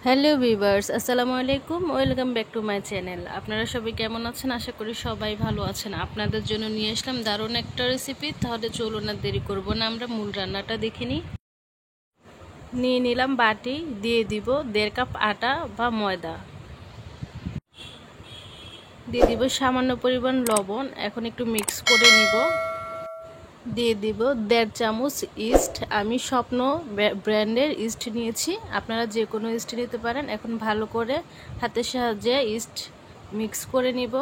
Hello viewers, আসসালামু আলাইকুম। Welcome back to my channel. আপনারা সবাই কেমন আছেন? আশা করি সবাই ভালো আছেন। আপনাদের জন্য নিয়ে আসলাম দারুণ একটা রেসিপি। তাহলে চলুন আর দেরি করব না, আমরা মূল রান্নাটা দেখে নিই। নিয়ে নিলাম বাটি, দিয়ে দিব 1.5 কাপ আটা বা ময়দা, দিয়ে দিব সামান্য পরিমাণ লবণ। এখন একটু মিক্স করে নিব। দিয়ে দিব 1.5 চামচ ইস্ট। আমি স্বপ্ন ব্র্যান্ডের ইস্ট নিয়েছি, আপনারা যে কোনো ইস্ট নিতে পারেন। এখন ভালো করে হাতের সাহায্যে ইস্ট মিক্স করে নিব।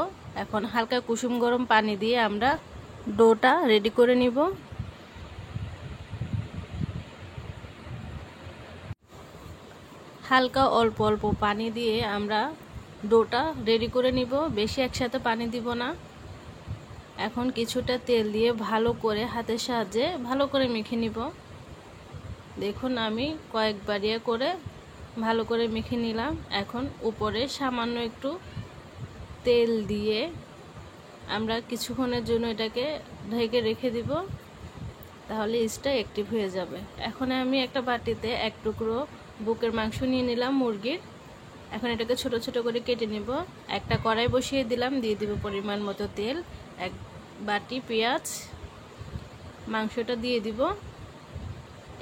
এখন হালকা কুসুম গরম পানি দিয়ে আমরা ডোটা রেডি করে নিব। হালকা অল্প অল্প পানি দিয়ে আমরা ডোটা রেডি করে নিব, বেশি একসাথে পানি দিব না। এখন কিছুটা তেল দিয়ে ভালো করে হাতের সাহায্যে ভালো করে মেখে নিব। দেখুন আমি কয়েকবার করে ভালো করে মেখে নিলাম। এখন উপরে সামান্য একটু তেল দিয়ে আমরা কিছুক্ষণের জন্য এটাকে ঢেকে রেখে দিব, তাহলে ইস্টটা অ্যাক্টিভ হয়ে যাবে। এখন আমি একটা বাটিতে 1 টুকরো বুকের মাংস নিয়ে নিলাম মুরগির। এখন এটাকে ছোট ছোট করে কেটে নিব। একটা কড়াই বসিয়ে দিলাম, দিয়ে দিব পরিমাণ মতো তেল, 1 বাটি পেঁয়াজ, মাংসটা দিয়ে দিব,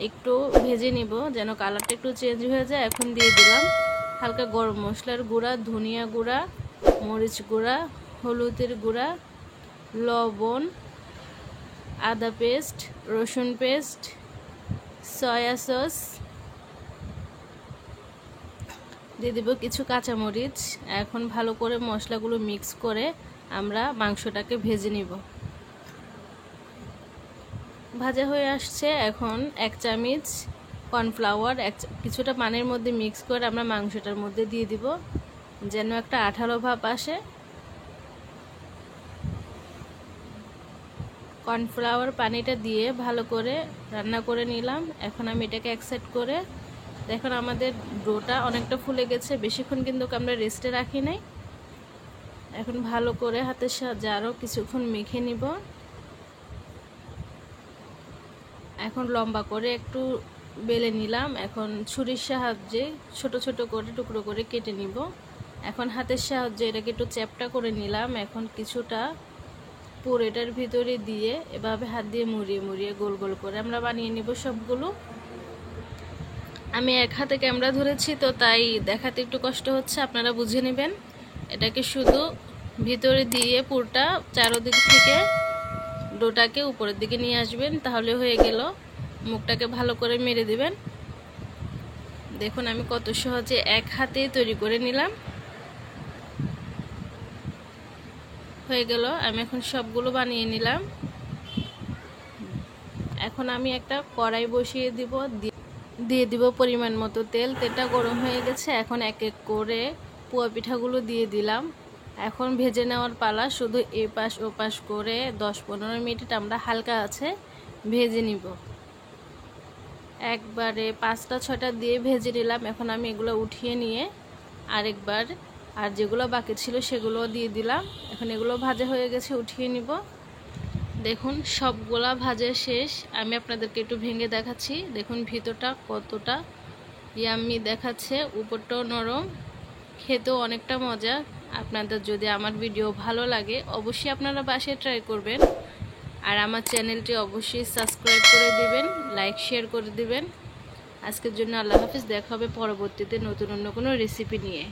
একটু ভেজে নিব যেন কালারটা একটু চেঞ্জ হয়ে যায়। এখন দিয়ে দিলাম হালকা গরম মশলার গুঁড়া, ধনিয়া গুঁড়া, মরিচ গুঁড়া, হলুদের গুঁড়া, লবণ, আদা পেস্ট, রসুন পেস্ট, সয়া সস, দিয়ে দেব কিছু কাঁচামরিচ। এখন ভালো করে মশলাগুলো মিক্স করে আমরা মাংসটাকে ভেজে নিব। ভাজা হয়ে আসছে। এখন 1 চামচ কর্নফ্লাওয়ার কিছুটা পানির মধ্যে মিক্স করে আমরা মাংসটার মধ্যে দিয়ে দিব, যেন একটা আঠালো ভাব আসে। কর্নফ্লাওয়ার পানিটা দিয়ে ভালো করে রান্না করে নিলাম। এখন আমি এটাকে অ্যাকসেপ্ট করে, দেখুন আমাদের ডোটা অনেকটা ফুলে গেছে, বেশিক্ষণ কিন্তু আমরা রেস্টে রাখি নাই। এখন ভালো করে হাতের সাহায্যে আরও কিছুক্ষণ মেখে নিব। এখন লম্বা করে একটু বেলে নিলাম। এখন ছুরির সাহায্যে ছোট ছোট করে টুকরো করে কেটে নিব। এখন হাতের সাহায্যে এটাকে একটু চ্যাপটা করে নিলাম। এখন কিছুটা পুর এটার ভিতরে দিয়ে এভাবে হাত দিয়ে মুড়িয়ে মুড়িয়ে গোল গোল করে আমরা বানিয়ে নিব সবগুলো। আমি এক হাতে ক্যামেরা ধরেছি তো তাই দেখাতে একটু কষ্ট হচ্ছে, আপনারা বুঝে নেবেন। এটাকে শুধু ভিতরে দিয়ে পুরটা চারদিক থেকে ডোটাকে উপরের দিকে নিয়ে আসবেন, তাহলে হয়ে গেল। মুখটাকে ভালো করে মেরে দিবেন। দেখুন আমি কত সহজে এক হাতে তৈরি করে নিলাম। হয়ে গেল। আমি এখন সবগুলো বানিয়ে নিলাম। এখন আমি একটা কড়াই বসিয়ে দিয়ে দিব পরিমাণ মতো তেল। তেলটা গরম হয়ে গেছে। এখন এক এক করে পোয়া পিঠাগুলো দিয়ে দিলাম। এখন ভেজে নেওয়ার পালা। শুধু এপাশ ওপাশ করে 10-15 মিনিট আমরা হালকা আছে ভেজে নিব। একবারে 5টা-6টা দিয়ে ভেজে নিলাম। এখন আমি এগুলো উঠিয়ে নিয়ে আরেকবার আর যেগুলো বাকি ছিল সেগুলো দিয়ে দিলাম। এখন এগুলো ভাজা হয়ে গেছে, উঠিয়ে নিব। দেখুন সবগুলা ভাজা শেষ। আমি আপনাদেরকে একটু ভেঙে দেখাচ্ছি। দেখুন ভিতরটা কতটা ইয়াম্মি দেখাচ্ছে, উপরটাও নরম, খেতেও অনেকটা মজা। আপনাদের যদি আমার ভিডিও ভালো লাগে অবশ্যই আপনারা বাসায় ট্রাই করবেন। আর আমার চ্যানেলটি অবশ্যই সাবস্ক্রাইব করে দিবেন, লাইক শেয়ার করে দিবেন। আজকের জন্য আল্লাহ হাফিজ। দেখা হবে পরবর্তীতে নতুন অন্য কোনো রেসিপি নিয়ে।